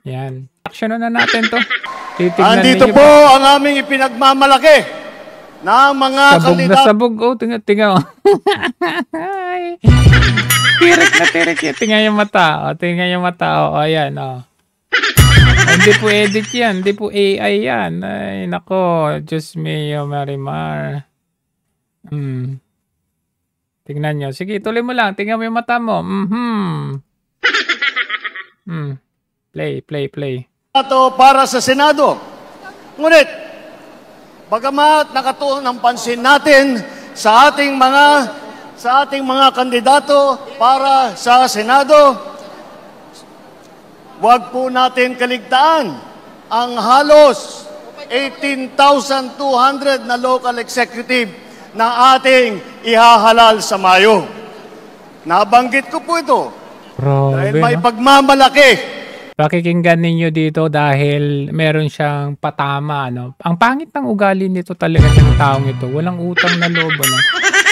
Yan. Action na natin to. Titignan andito po ang aming ipinagmamalaki na mga kandidato. Sabog na sabog. Oh, tingnan. Tirik na tirik yan. Tingnan yung mata. Tingnan yung mata. Ayan. Hindi po edit yan. Hindi po AI yan. Ay, nako. Diyos mio, Marimar. Tingnan nyo. Sige, tuloy mo lang. Tingnan mo yung mata mo. Play. Ito para sa Senado. Ngunit, bagamat nakatuon ang pansin natin sa ating mga kandidato para sa Senado, huwag po natin kaligtaan ang halos 18,200 na local executive na ating ihahalal sa Mayo. Nabanggit ko po ito dahil may pagmamalaki. Pakikinggan ninyo dito dahil meron siyang patama. Ang pangit ng ugali nito talaga ng taong ito. Walang utang na loob.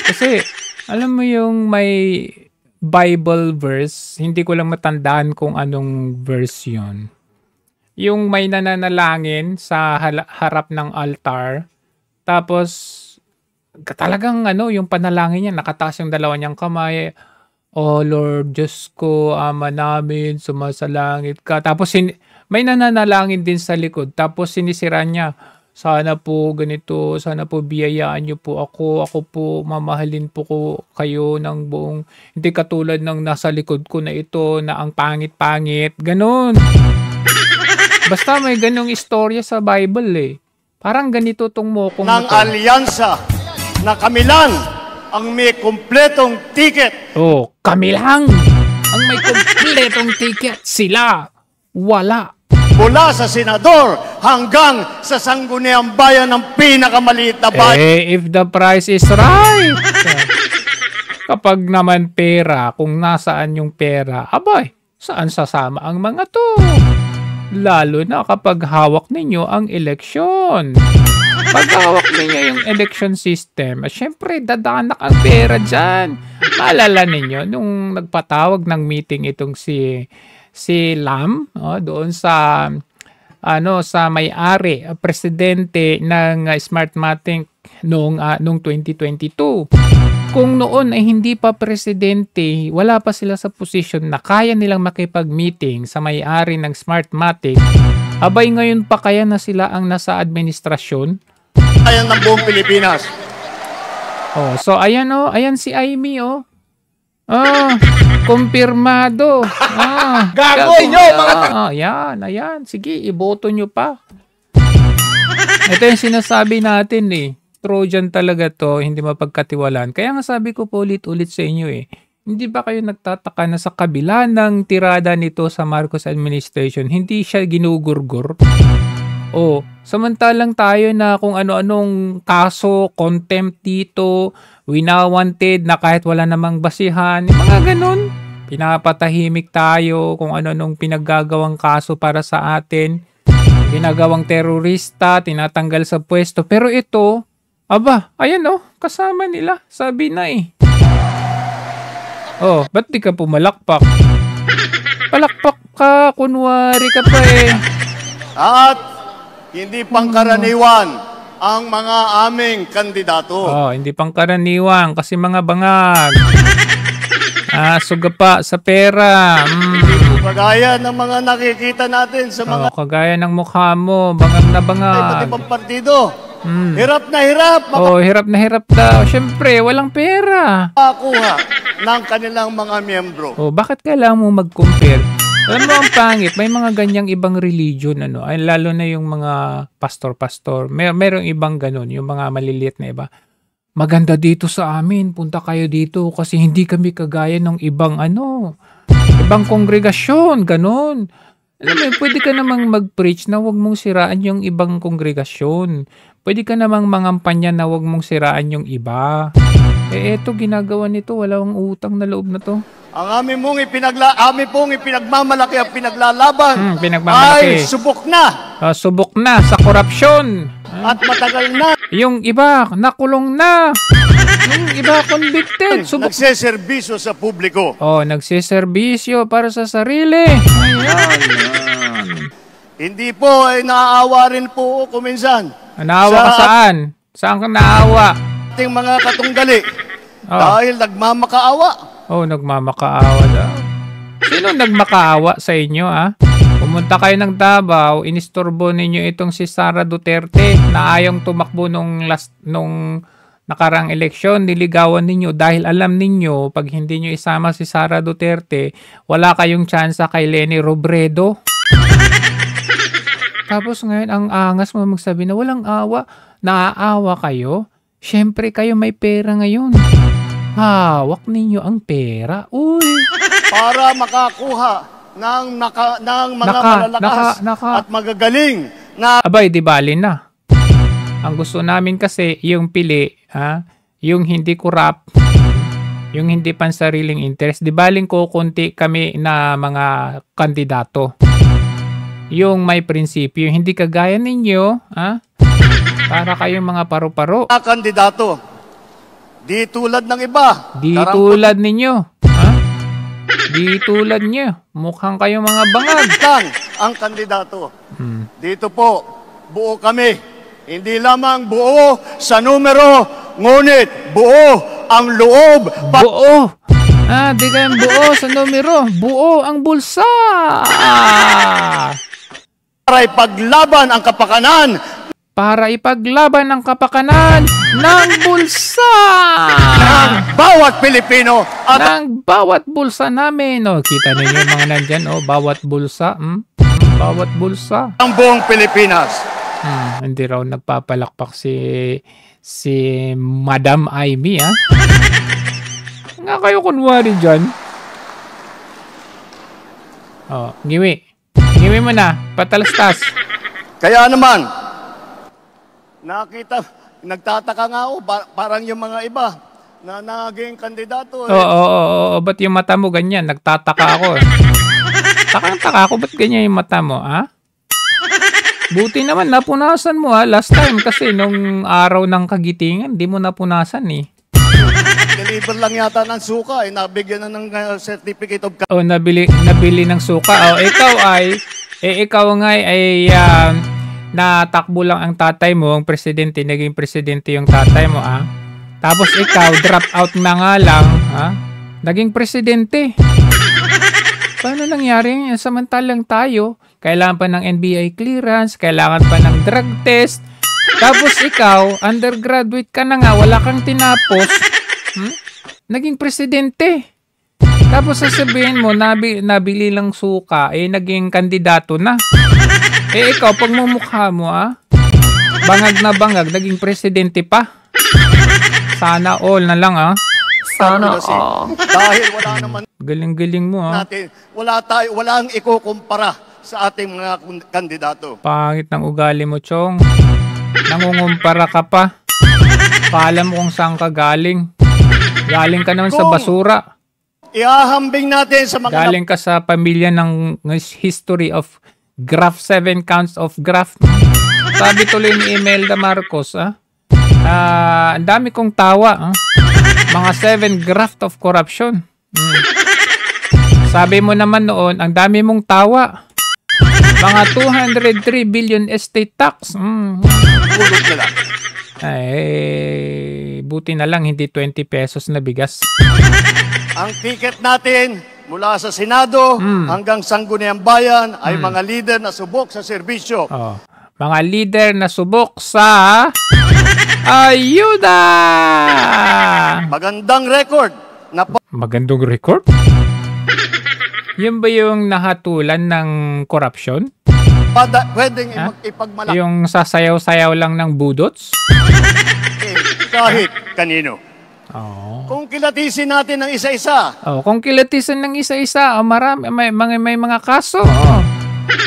Kasi alam mo yung may Bible verse, hindi ko lang matandaan kung anong verse yun. Yung may nananalangin sa harap ng altar, tapos talagang yung panalangin niya, nakataas yung dalawa niyang kamay. Oh Lord, Diyos ko, Ama namin, sumasalangit ka. Tapos may nananalangin din sa likod. Tapos sinisira niya, sana po ganito, sana po biyayaan niyo po ako. Ako po, mamahalin po ko kayo ng buong, hindi katulad ng nasa likod ko na ito, na ang pangit-pangit. Ganon. Basta may ganong istorya sa Bible eh. Parang ganito tong mokong ng alyansa na kami lang ang may kumpletong ticket. Oh, kami lang ang may kumpletong ticket. Sila, wala. Mula sa senador hanggang sa sangguniang bayan ng pinakamaliit na bayan. If the price is right. Kapag naman pera, kung nasaan yung pera, abay, saan sasama ang mga to? Lalo na kapag hawak ninyo ang eleksyon. Pag hawak ninyo yung election system, syempre dadanak ang pera dyan. Maalala ninyo, nung nagpatawag ng meeting itong si Lam, doon sa sa may-ari, presidente ng Smartmatic noong 2022. Kung noon ay hindi pa presidente, wala pa sila sa posisyon na kaya nilang makipag-meeting sa may-ari ng Smartmatic, abay ngayon pa kaya na sila ang nasa administrasyon? Ayan ng buong Pilipinas. So ayan ayan si Amy kumpirmado. Gagawin nyo mga... Ayan. Sige, iboto nyo pa. Ito yung sinasabi natin eh. Trojan talaga to, hindi mapagkatiwalaan. Kaya nga sabi ko po ulit-ulit sa inyo eh. Hindi ba kayo nagtataka na sa kabila ng tirada nito sa Marcos administration, hindi siya ginugurgur? Samantalang tayo na kung ano-anong kaso, contempt dito, winawanted na kahit wala namang basihan, mga ganun. Pinapatahimik tayo kung ano-anong pinaggagawang kaso para sa atin. Ginagawang terorista, tinatanggal sa pwesto. Pero ito, ayan kasama nila. Sabi na eh. Ba't di ka pumalakpak? Palakpak ka, kunwari ka pa eh. At hindi pangkaraniwan ang mga aming kandidato. Hindi pangkaraniwan kasi mga bangag. Sugapa sa pera. Kagaya ng mga nakikita natin sa mga... kagaya ng mukha mo, bangag na bangag. Pati pang partido. Hirap na hirap. Hirap na hirap daw. Siyempre, walang pera. Makakuha ng kanilang mga miyembro. Bakit kailangan mo mag-compare? Alam mo ang pangit, may mga ganyang ibang religion, ay lalo na yung mga pastor-pastor. Merong ibang ganun, yung mga maliliit na iba. Maganda dito sa amin, punta kayo dito kasi hindi kami kagaya ng ibang ibang kongregasyon, ganun. Alam mo, pwede ka namang mag-preach na huwag mong siraan yung ibang kongregasyon. Pwede ka namang mangampanya na huwag mong siraan yung iba. Eto ginagawa nito, walang utang na loob na to. Ang amin pong ipinagmamalaki at pinaglalaban pinagmamalaki. ay subok na. Subok na sa korupsyon. At matagal na. Yung iba, nakulong na. Yung iba, convicted. Nagseserbisyo sa publiko. Nagseserbisyo para sa sarili. Ayan. Hindi po ay naaawa rin po ako minsan. Naawa ka saan? Saan ka naawa? Ating mga katunggali. Oh. Dahil nagmamakaawa. Oh, nagmamakaawa daw. Sino nagmakaawa sa inyo, Pumunta kayo ng Davao, inistorbo ninyo itong si Sara Duterte na ayong tumakbo nung nakarang eleksyon, niligawan ninyo dahil alam ninyo, pag hindi nyo isama si Sara Duterte, wala kayong tsansa kay Leni Robredo. Tapos ngayon, ang angas mo magsabi na walang awa, naaawa kayo. Siyempre kayo may pera ngayon. Hawak ninyo ang pera. Uy! Para makakuha ng mga malalakas at magagaling na... Abay, di bali na. Ang gusto namin kasi, yung pili, yung hindi corrupt, yung hindi pansariling interest, di baling kukunti kami na mga kandidato. Yung may prinsipyo, hindi kagaya ninyo, para kayong mga paru-paro. Kandidato. Di tulad ng iba. Di tulad ninyo. Di tulad nyo. Mukhang kayong mga bangag. Lang ang kandidato. Dito po, buo kami. Hindi lamang buo sa numero, ngunit buo ang loob. Buo. Di kayong buo sa numero. Buo ang bulsa. Para ipaglaban ang kapakanan. Para ipaglaban ang kapakanan ng bulsa. Ng bawat Pilipino. At ng bawat bulsa namin. Kita ninyo yung mga nandyan. Bawat bulsa. Bawat bulsa. Ang buong Pilipinas. Hindi raw nagpapalakpak si Madam Amy, Nga kayo kunwari dyan. Ngiwi. Ngiwi mo na. Patalastas. Kaya naman, nakita, nagtataka nga ako, parang yung mga iba na naging kandidato. Oo. Ba't yung mata mo ganyan? Nagtataka ako. Taka ako, ba't ganyan yung mata mo, Buti naman, napunasan mo, last time kasi nung araw ng kagitingan, di mo napunasan, Deliver lang yata ng suka, nabigyan na ng certificate of... nabili ng suka. Ikaw nga ay natakbo lang ang tatay mo, ang presidente, naging presidente yung tatay mo, Tapos ikaw, drop out na nga lang, naging presidente. Paano nangyari yan? Samantalang tayo, kailangan pa ng NBI clearance, kailangan pa ng drug test. Tapos ikaw, undergraduate ka na nga, wala kang tinapos, naging presidente. Tapos sasabihin mo, nabili lang suka, naging kandidato na. Ikaw, pag mumukha mo, bangag na bangag, naging presidente pa. Sana all na lang, Sana all. Dahil wala naman galing-galing mo, natin, walang ikukumpara sa ating mga kandidato. Pangit ng ugali mo, Chong. Nangungumpara ka pa. Paalam mo kung saan ka galing. Galing ka naman sa basura. Ihahambing natin sa mga... Galing ka sa pamilya ng history of graph, 7 counts of graph. Sabi tuloy ni Imelda Marcos, ang dami kong tawa, mga 7 graft of corruption. Sabi mo naman noon, ang dami mong tawa. Mga 203 billion estate tax. Ulog na lang. Buti na lang hindi 20 pesos na bigas. Ang ticket natin mula sa Senado hanggang Sangguniang Bayan ay mga leader na subok sa serbisyo. Mga leader na subok sa ayuda. Magandang record. Magandang record? Yan ba yung nahatulan ng corruption? Pwedeng ipagmalaki. Yung sasayaw-sayaw lang ng budots? Kahit kanino. Kung kilatisin natin ng isa-isa. Kung kilatisin ng isa-isa, may mga kaso.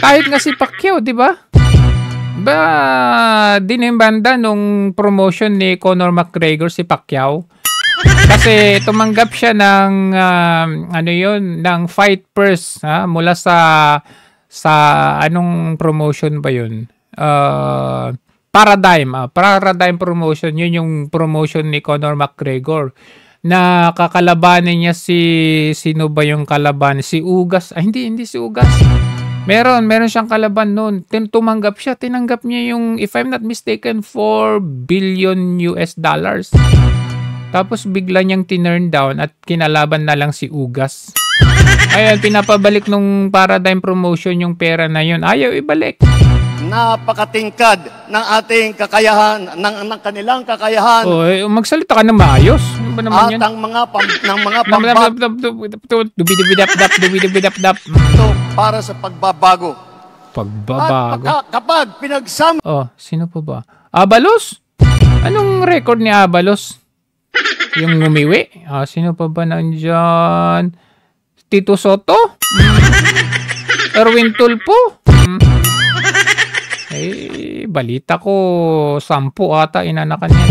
Kahit nga si Pacquiao, di ba? Dinimbanda nung promotion ni Conor McGregor si Pacquiao. Kasi tumanggap siya ng ng fight purse mula sa anong promotion ba yun? Paradigm promotion. Yun yung promotion ni Conor McGregor. Na kakalabanin niya sino ba yung kalaban? Si Ugas. Hindi si Ugas. Meron siyang kalaban noon. Tumanggap siya. Tinanggap niya yung, if I'm not mistaken, 4 billion US dollars. Tapos bigla niyang tinurn down at kinalaban na lang si Ugas. Ayun, pinapabalik nung Paradigm Promotion yung pera na yun. Ayaw ibalik. Napakatingkad ng ating kakayahan, ng kanilang kakayahan. Oh, magsalita ka na maayos. Ano ba naman at yan? ang mga pambato para sa pagbabago. Pagbabago. At kapag pinagsama... Oh, sino pa ba? Abalos? Anong record ni Abalos? Yung umiwi? Sino pa ba nandyan? Tito Soto? Erwin Tulfo? Balita ko 10 ata inanakan niya.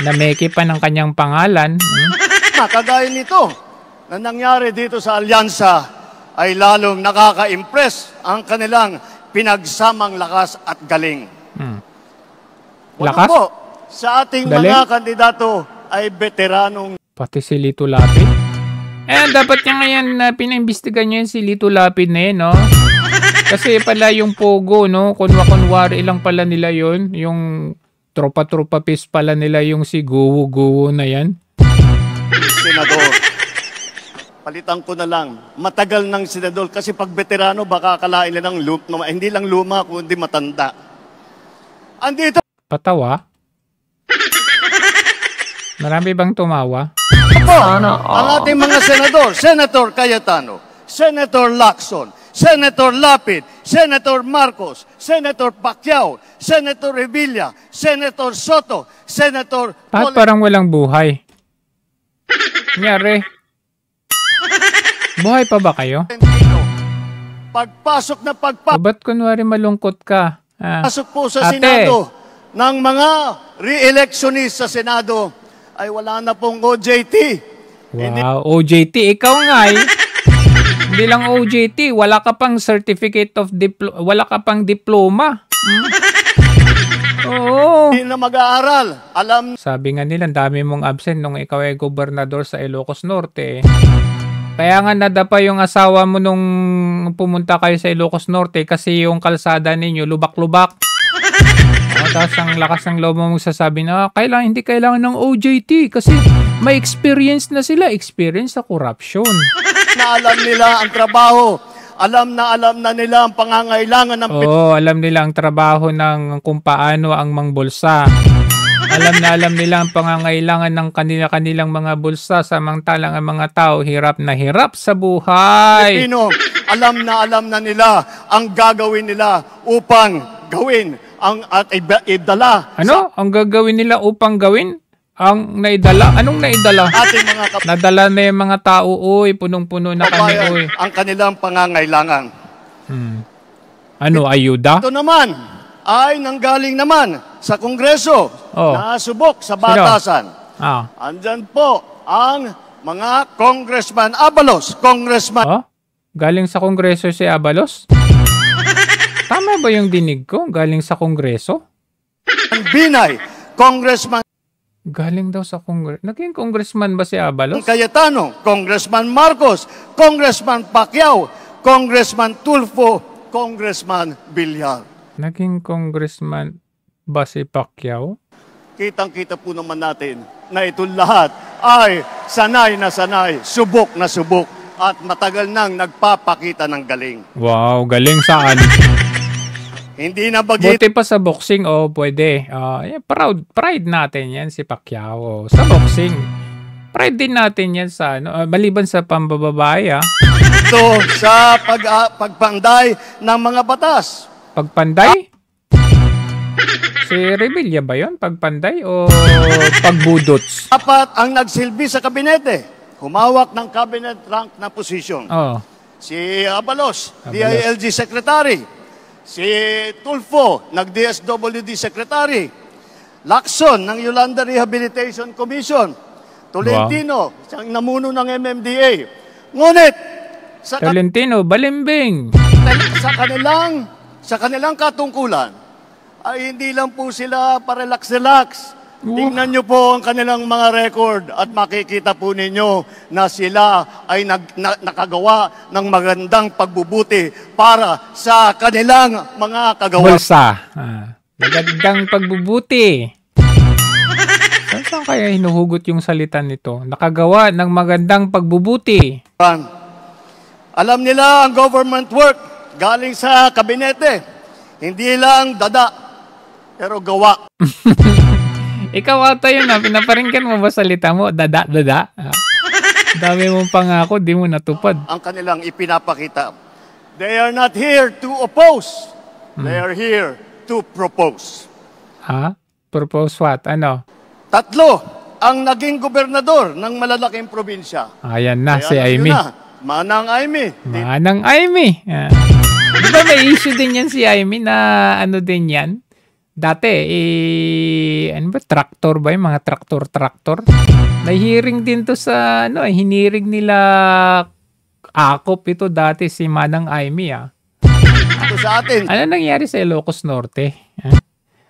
Nameke pa ng kanyang pangalan. Kagaya nito na nangyari dito sa alyansa ay lalong nakaka-impress ang kanilang pinagsamang lakas at galing. Lakas? Po, sa ating galing? mga kandidato ay veteranong... Pati si Lito Lapid. Dapat niya ngayon na pinaimbestigan niya si Lito Lapid na yun, no? Kasi pala yung Pogo, no? Kunwari lang pala nila yon, yung tropa-tropa pis pala nila yung si Guwo-Guwo na yan. Senador. Palitan ko na lang. Matagal ng senador kasi pag veterano baka akalain nila ng hindi lang luma kundi matanda. Andito. Patawa? Marami bang tumawa? Ang ating mga senador, Senator Cayetano, Senator Lacson, Senator Lapid, Senator Marcos, Senator Pacquiao, Senator Revilla, Senator Soto, Senator... Bakit parang walang buhay? Nangyari? Buhay pa ba kayo? Pagpasok na ba't kunwari malungkot ka? Pasok po sa Senado ng mga re-electionist sa Senado ay wala na pong OJT. Wow, OJT. Ikaw nga Hindi lang OJT, wala ka pang certificate of wala ka pang diploma. Oo. Hindi na mag-aaral. Sabi nga nila, dami mong absent nung ikaw ay gobernador sa Ilocos Norte. Kaya nga nadapa yung asawa mo nung pumunta kayo sa Ilocos Norte kasi yung kalsada ninyo lubak-lubak. Tapos ang lakas ng loob mo sasabi na hindi kailangan ng OJT kasi may experience na sila. Experience sa corruption. Na alam nila ang trabaho. Alam na nila ang pangangailangan ng... alam nila ang trabaho ng kung paano ang mangbulsa. Alam nila ang pangangailangan ng kanilang mga bulsa samantalang ang mga tao hirap na hirap sa buhay. Pilipino, alam na nila ang gagawin nila upang gawin at idala. Ano? Ang gagawin nila upang gawin? Ang naidala? Anong naidala? Ating mga nadala na yung mga tao, punong-puno na kami, ang kanilang pangangailangan. Ano, ayuda? Ito naman ay nanggaling naman sa Kongreso na subok sa batasan. Andyan po ang mga Congressman Abalos. Galing sa Kongreso si Abalos? Tama ba yung dinig ko? Galing sa Kongreso? Binay, Congressman galing daw sa Congress. Naging congressman ba si Abalos? Cayetano, Congressman Marcos, Congressman Pacquiao, Congressman Tulfo, Congressman Villar. Naging congressman ba si Pacquiao? Kitang-kita po naman natin na ito lahat ay sanay na sanay, subok na subok, at matagal nang nagpapakita ng galing. Wow, galing saan? Hindi na bagay. Buti pa sa boxing, pwede. Pride natin yan si Pacquiao. Sa boxing, pride din natin yan sa, maliban sa pambababae, Ito sa pagpanday ng mga batas. Pagpanday? Si Revilla ba yun? Pagpanday o pagbudots? Dapat ang nagsilbi sa kabinete, humawak ng cabinet rank na posisyon. Si Abalos, DILG Secretary. Si Tulfo, nag-DSWD Secretary. Lacson, ng Yolanda Rehabilitation Commission. Tolentino, siyang namuno ng MMDA. Ngunit, Tolentino, balimbing. Sa kanilang katungkulan, ay hindi lang po sila parelax-relax Tingnan nyo po ang kanilang mga record at makikita po ninyo na sila ay nakagawa ng magandang pagbubuti para sa kanilang mga kagawa. Bulsa. Magandang pagbubuti. Saan kaya hinuhugot yung salita nito? Nakagawa ng magandang pagbubuti. Alam nila ang government work galing sa kabinete. Hindi lang dada, pero gawa. Ikaw ata yun pinaparinggan mo ba salita mo? Dada. Dami mong pangako, di mo natupad. Ang kanilang ipinapakita. They are not here to oppose. They are here to propose. Propose what? Ano? 3 ang naging gobernador ng malalaking probinsya. Ayan na, kaya si Aimee. Manang Aimee. Manang Aimee. Di ba may issue din yan si Aimee na ano din yan? Dati, ano ba, traktor ba yung mga traktor? Nahiring din to sa, hiniring nila akop ito dati si Manang Aimee, Ito sa atin. Ano nangyari sa Ilocos Norte?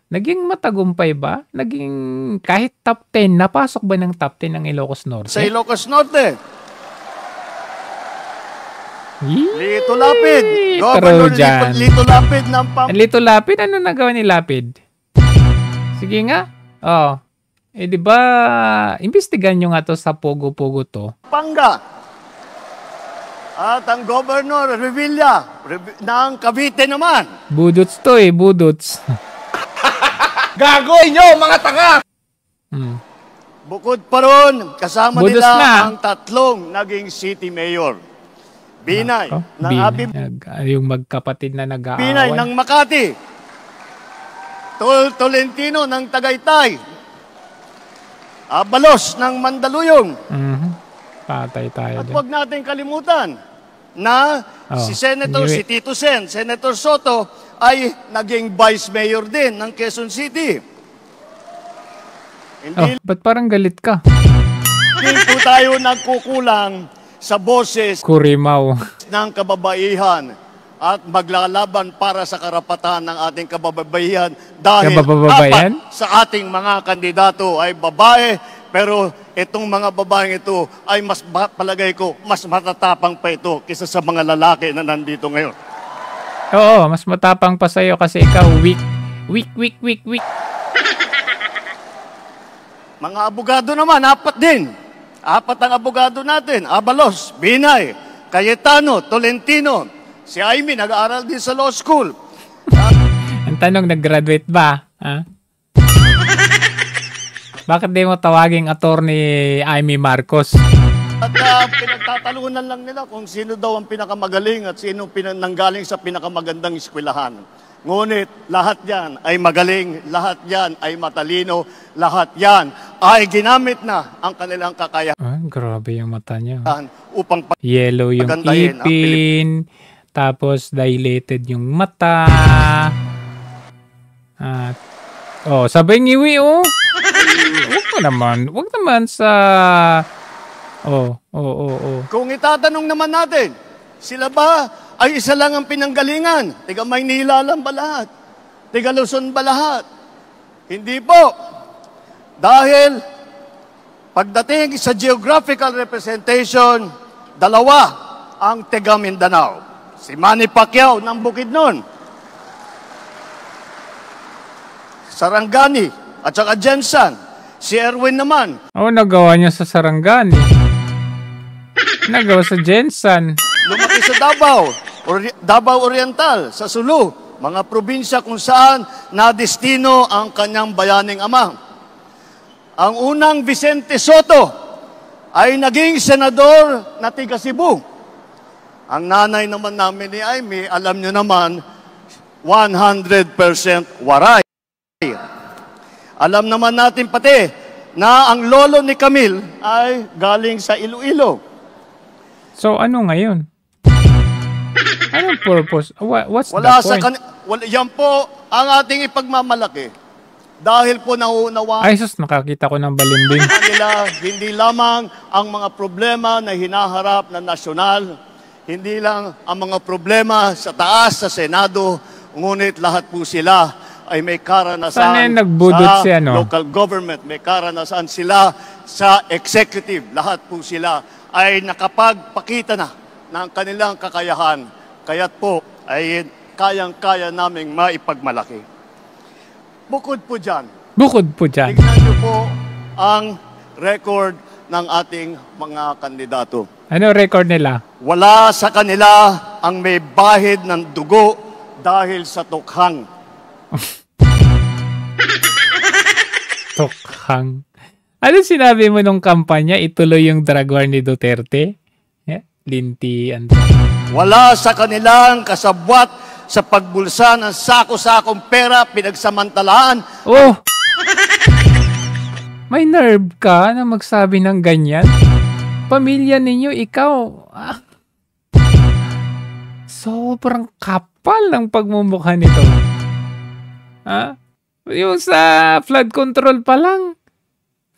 Naging matagumpay ba? Naging kahit top 10, napasok ba ng top 10 ang Ilocos Norte? Sa Ilocos Norte. Lito Lapid. Governor Lito Lapid ng Lito Lapid? Ano nagawa ni Lapid? Sige nga. Di ba, imbestigan nyo nga to sa Pogo-Pogo to. Panga. At ang Governor Revilla ng Cavite naman. Budots to budots. Gagoy nyo, mga tanga! Bukod pa ron, kasama Budos nila na. ang 3 naging city mayor. Binay ng Abib. Yung magkapatid na nag-aaway. Binay ng Makati. Tolentino ng Tagaytay. Abalos ng Mandaluyong. Patay tayo At din. huwag natin kalimutan na si Tito Sen, Senator Soto, ay naging vice mayor din ng Quezon City. Ba't parang galit ka? Hindi po tayo nagkukulang sa boses Kurimaw ng kababaihan at maglalaban para sa karapatan ng ating kababaihan dahil apat sa ating mga kandidato ay babae, pero itong mga babaeng ito ay palagay ko mas matatapang pa ito kaysa sa mga lalaki na nandito ngayon. Oo, mas matapang pa sa'yo kasi ikaw weak. Mga abogado naman, 4 din. 4 ang abogado natin. Abalos, Binay, Cayetano, Tolentino. Si Aimee nag-aaral din sa law school. Ang tanong, nag-graduate ba? Bakit di mo tawaging attorney Aimee Marcos? At pinagtatalunan lang nila kung sino daw ang pinakamagaling at sino nanggaling sa pinakamagandang eskwelahan. Ngunit lahat yan ay magaling, lahat yan ay matalino, lahat yan ay ginamit na ang kanilang kakayahan. Grabe yung mata niya. Upang yellow yung ipin, tapos dilated yung mata. Sabay ngiwi, Wag naman sa... Kung itatanong naman natin, sila ba ay isa lang ang pinanggalingan? Tiga Maynila lang ba lahat? Tiga Luzon ba lahat? Hindi po. Dahil pagdating sa geographical representation, 2 ang tiga Mindanao. Si Manny Pacquiao ng Bukidnon, Sarangani, at saka Jensen. Si Erwin naman. Nagawa niya sa Sarangani. Nagawa sa Jensen. Lumaki sa Davao Oriental, sa Sulu, mga probinsya kung saan nadestino ang kanyang bayaning ama. Ang unang Vicente Soto ay naging senador na tiga Cebu. Ang nanay naman namin ni Aimee, alam nyo naman, 100% waray. Alam naman natin pati na ang lolo ni Camille ay galing sa Iloilo. So ano ngayon? Anong purpose? What's Wala the point? Yan po ang ating ipagmamalaki. Dahil po nauunawaan Ay, sus, nakakita ko ng balimbing. nila hindi lamang ang mga problema na hinaharap na nasyonal, hindi lang ang mga problema sa taas, sa Senado, ngunit lahat po sila ay may karanasan Saan nagbudot sa ano? local government, may karanasan sila sa executive. Lahat po sila ay nakapagpakita na ng kanilang kakayahan. Kaya't po ay kayang-kaya naming maipagmalaki. Bukod po dyan, tignan niyo po ang record ng ating mga kandidato. Ano record nila? Wala sa kanila ang may bahid ng dugo dahil sa tukhang. Tukhang. Ano sinabi mo nung kampanya? Ituloy yung drug war ni Duterte? Yeah, lintian. Wala sa kanilang kasabwat sa pagbulsa ng sako-sakong pera pinagsamantalaan. Oh! May nerve ka na magsabi ng ganyan? Pamilya ninyo, ikaw. Ah. Sobrang kapal ng pagmumukha nito. Ha? Yung sa flood control pa lang.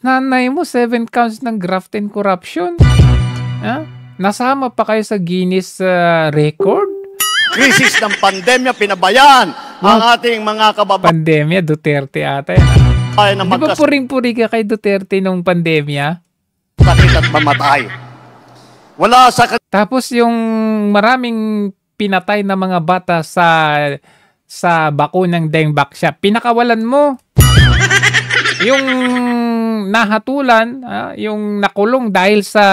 Nanay mo, 7 counts ng graft and corruption. Ha? Nasama pa kayo sa Guinness record? Krisis ng pandemya, pinabayaan ang ating mga kababayan. Pandemya, Duterte ata yan. Di ba puring-puri ka kay Duterte nung pandemya? Sakit at mamatay. Wala sa... Tapos yung maraming pinatay na mga bata sa bakunang Dengbaksya, pinakawalan mo. Yung nahatulan, yung nakulong dahil sa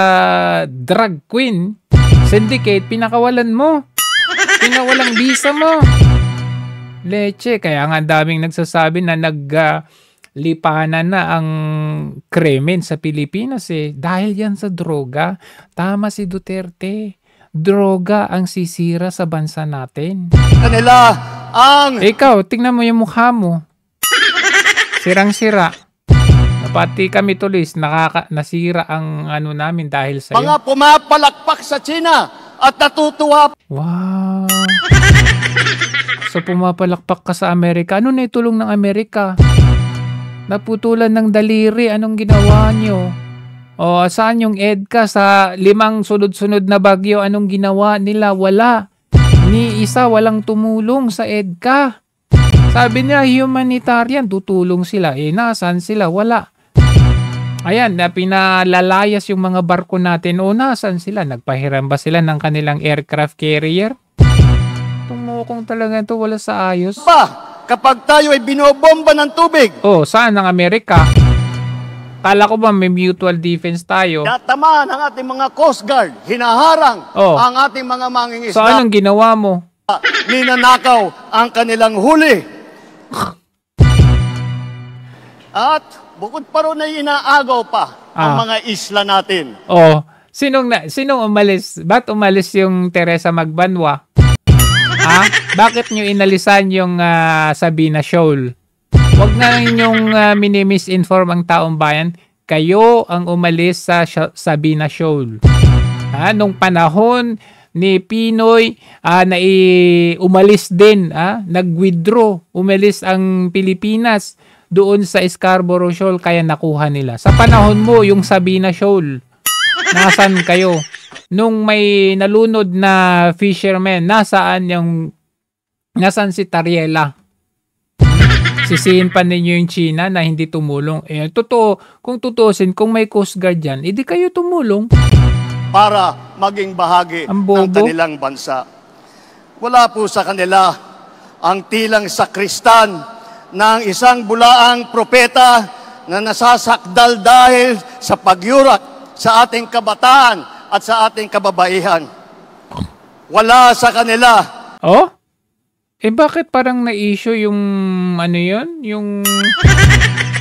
drug queen syndicate, pinakawalan mo. Pinawalang visa mo. Leche, kaya nga daming nagsasabi na lipanan na ang krimen sa Pilipinas dahil yan sa droga. Tama si Duterte. Droga ang sisira sa bansa natin. Kanila ang... Ikaw, tingnan mo yung mukha mo. Sirang-sira. Pati kami tuloy, nasira ang ano namin dahil sa mga pumapalakpak sa China at natutuwa. Wow. So pumapalakpak ka sa Amerika. Ano na itulong ng Amerika? Naputulan ng daliri. Anong ginawa nyo? O saan yung EDCA sa 5 sunod-sunod na bagyo? Anong ginawa nila? Wala. Ni isa walang tumulong sa EDCA. Sabi niya humanitarian, tutulong sila. Nasaan sila? Wala. Ayan, pinalalayas yung mga barko natin. O nasaan sila? Nagpahiram ba sila ng kanilang aircraft carrier? Tumukong talaga ito, wala sa ayos. Kapag tayo ay binobomba ng tubig. Oh, saan ang Amerika? Kala ko ba may mutual defense tayo? Tatamaan ang ating mga Coast Guard. Hinaharang ang ating mga mangingisda. So anong ginawa mo? Ninanakaw ang kanilang huli. At bukod pa ron ay inaagaw pa ang mga isla natin. Oh, sinong umalis? Ba't umalis yung Teresa Magbanwa? Ha? Bakit nyo inalisan yung Sabina Shoal? Huwag na ninyong minimisinform ang taong bayan. Kayo ang umalis sa Sabina Shoal. Nung panahon ni Pinoy, umalis din. Nag-withdraw. Umalis ang Pilipinas doon sa Scarborough Shoal, kaya nakuha nila. Sa panahon mo, yung Sabina Shoal, nasan kayo? Nung may nalunod na fisherman, nasaan si Tariela? Sisihin pa ninyo yung China na hindi tumulong. Totoo, kung tutusin, kung may Coast Guard dyan, edi kayo tumulong. Para maging bahagi ng kanilang bansa. Wala po sa kanila ang tilang sakristan ng isang bulaang propeta na nasasakdal dahil sa pagyurak sa ating kabataan at sa ating kababaihan. Wala sa kanila. Oh? Bakit parang na-issue yung ano yun?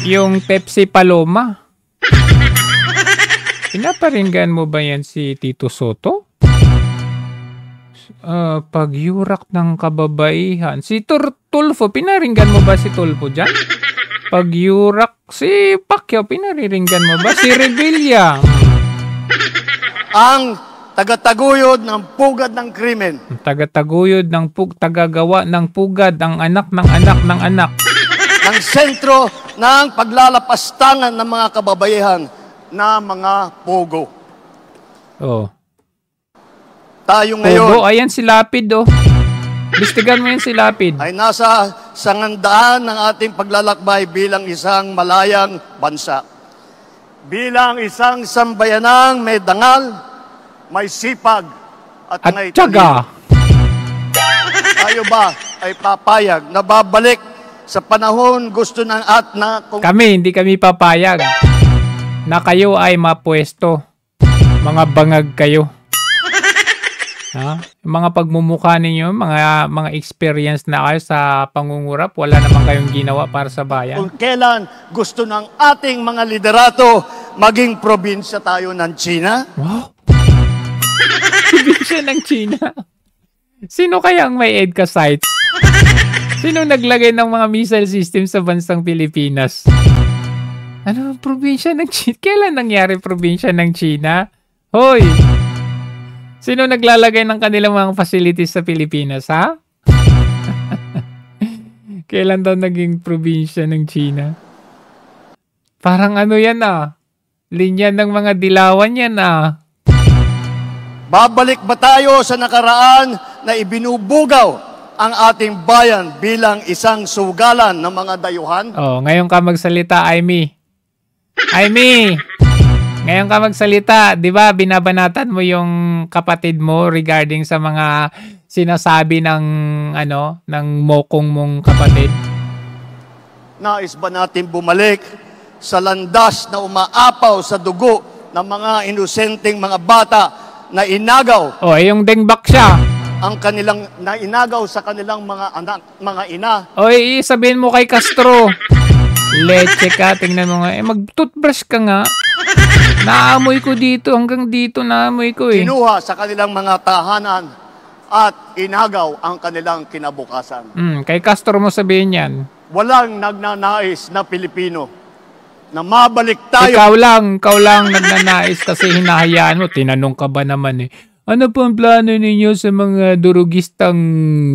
Yung Pepsi Paloma? Pinaparinggan mo ba yan si Tito Soto? Pagyurak ng kababaihan. Si Tulfo, pinaringgan mo ba si Tulfo dyan? Pagyurak. Si Pacquiao, pinariringgan mo ba? Si Revilla. Ang tagataguyod ng pugad ng krimen. Tagataguyod ng tagagawa ng pugad, ang anak ng anak ng anak. Ng sentro ng paglalapastangan ng mga kababaihan na mga pogo. Oh. Tayo ngayon. Pogo, ayan si Lapid Listigan mo yung silapid. Ay nasa sangandaan ng ating paglalakbay bilang isang malayang bansa. Bilang isang sambayanang may dangal, may sipag, at may tiyaga. Tayo ba ay papayag na babalik sa panahon gusto ng Hindi kami papayag na kayo ay mapwesto. Mga bangag kayo. Ha? Mga pagmumukha ninyo, mga experience na kayo sa pangungurap, wala naman kayong ginawa para sa bayan. Kung kailan gusto ng ating mga liderato maging probinsya tayo ng China? Wow! Probinsya ng China? Sino kaya ang may EDCA sites? Sino naglagay ng mga missile system sa bansang Pilipinas? Ano, probinsya ng China? Kailan nangyari probinsya ng China? Hoy! Sino naglalagay ng kanilang mga facilities sa Pilipinas, ha? Kailan daw naging probinsya ng China? Parang ano yan, linya ng mga dilawan yan, Babalik ba tayo sa nakaraan na ibinubugaw ang ating bayan bilang isang sugalan ng mga dayuhan? Oh, ngayon ka magsalita, Aimee. Aimee! Ngayon ka magsalita, di ba binabanatan mo yung kapatid mo regarding sa mga sinasabi ng mokong mong kapatid? Nais ba natin bumalik sa landas na umaapaw sa dugo ng mga inosenteng mga bata na inagaw? Oh, yung dengbak siya. Ang kanilang nainagaw sa kanilang mga anak, mga ina. Oy, sabihin mo kay Castro. Leche ka, tingnan mo nga. Mag-toothbrush ka nga. Naamoy ko dito, hanggang dito naamoy ko eh. Kinuha sa kanilang mga tahanan at inagaw ang kanilang kinabukasan. Kay Castro mo sabihin yan. Walang nagnanais na Pilipino na mabalik tayo. Ikaw lang nagnanais kasi hinahayaan mo. Tinanong ka ba naman eh. Ano po ang plano ninyo sa mga durugistang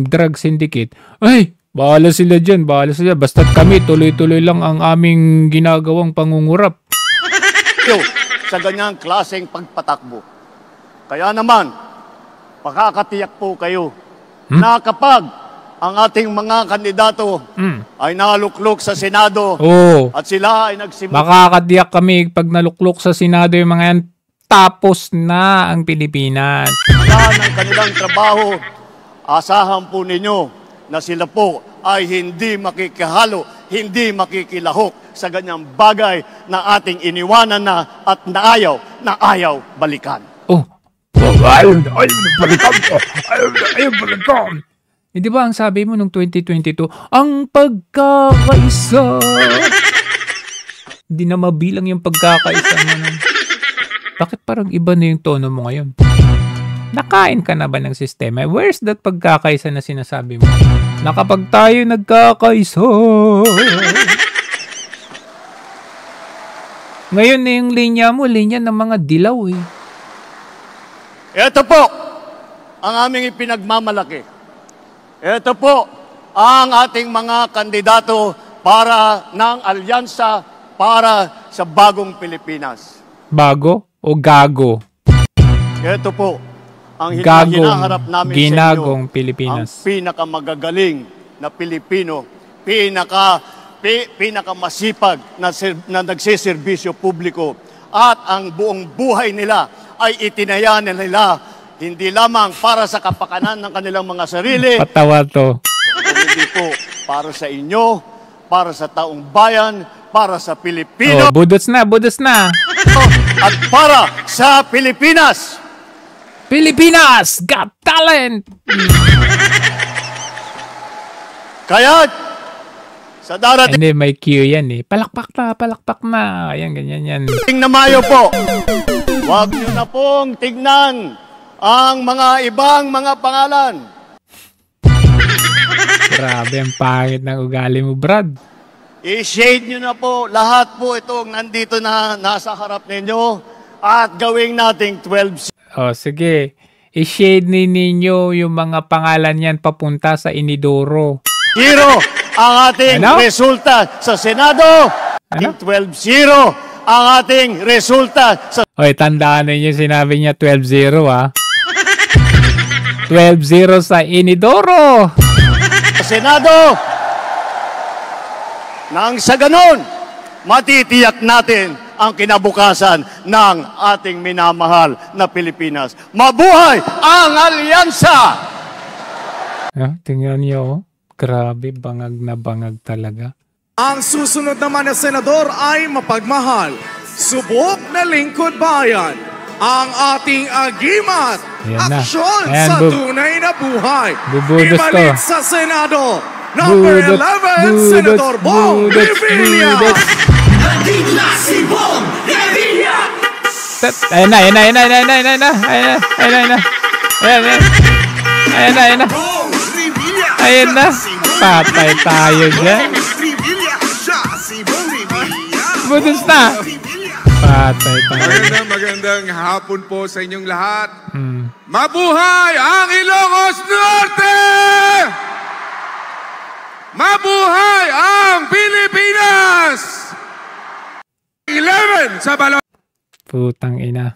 drug syndicate? Ay, bahala sila dyan, Basta't kami, tuloy-tuloy lang ang aming ginagawang pangungurap. Sa ganyang klaseng pagpatakbo. Kaya naman, makakatiyak po kayo na kapag ang ating mga kandidato ay naluklok sa Senado at sila ay nagsimula. Makakatiyak kami pag naluklok sa Senado yung mga yan, tapos na ang Pilipinas. Yan ang kanilang trabaho. Asahan po ninyo na sila po ay hindi makikihalo, hindi makikilahok sa ganyang bagay na ating iniwanan na at ayaw balikan. Ayaw balikan. Di ba ang sabi mo nung 2022, ang pagkakaisa. Hindi na mabilang yung pagkakaisa mo nun. Bakit parang iba na yung tono mo ngayon? Nakain ka na ba ng sistema? Where's that pagkakaisa na sinasabi mo? Na kapag tayo nagkakaisa. Ngayon na yung linya mo, linya ng mga dilaw eh. Ito po ang aming ipinagmamalaki. Ito po ang ating mga kandidato para ng alyansa para sa bagong Pilipinas. Bago o gago? Ito po ang hinaharap namin ginagong sa inyo. Pilipinas. Ang pinakamagagaling na Pilipino, pinakamasipag na nagsiservisyo publiko at ang buong buhay nila ay itinaya nila hindi lamang para sa kapakanan ng kanilang mga sarili. Patawa to. Hindi po para sa inyo, para sa taong bayan, para sa Pilipino. Budots na. At para sa Pilipinas. Pilipinas Got Talent! Kaya, sa darating... Hindi, may cue yan eh. Palakpak na. Ayan, ganyan yan. Na Mayo po, huwag nyo na pong tignan ang mga ibang mga pangalan. Grabe, ang pangit ng ugali mo, Brad. I-shade nyo na po lahat po itong nandito na nasa harap ninyo at gawing nating 12. Sige. I-shade ninyo yung mga pangalan yan papunta sa Inidoro. 0 ang ating resulta sa Senado. 12-0 ang ating resulta sa... Tandaan ninyo sinabi niya 12-0 12-0 12-0 sa Inidoro. Senado, nang sa ganon, matitiyak natin ang kinabukasan ng ating minamahal na Pilipinas. Mabuhay ang alyansa! Tingnan niyo, grabe, bangag na bangag talaga. Ang susunod naman na senador ay mapagmahal, subok na lingkod bayan, ang ating agimat, aksyon sa tunay na buhay. Ibalit sa Senado, number 11, Senator Bong Revilla. Nandito na si Bong Revilla! Ayan na. Ayan na. Patay tayo dyan. Budos na. Patay tayo. Magandang hapon po sa inyong lahat. Mabuhay ang Ilocos Norte! Mabuhay ang Pilipinas! 11 sa balon. Putang ina.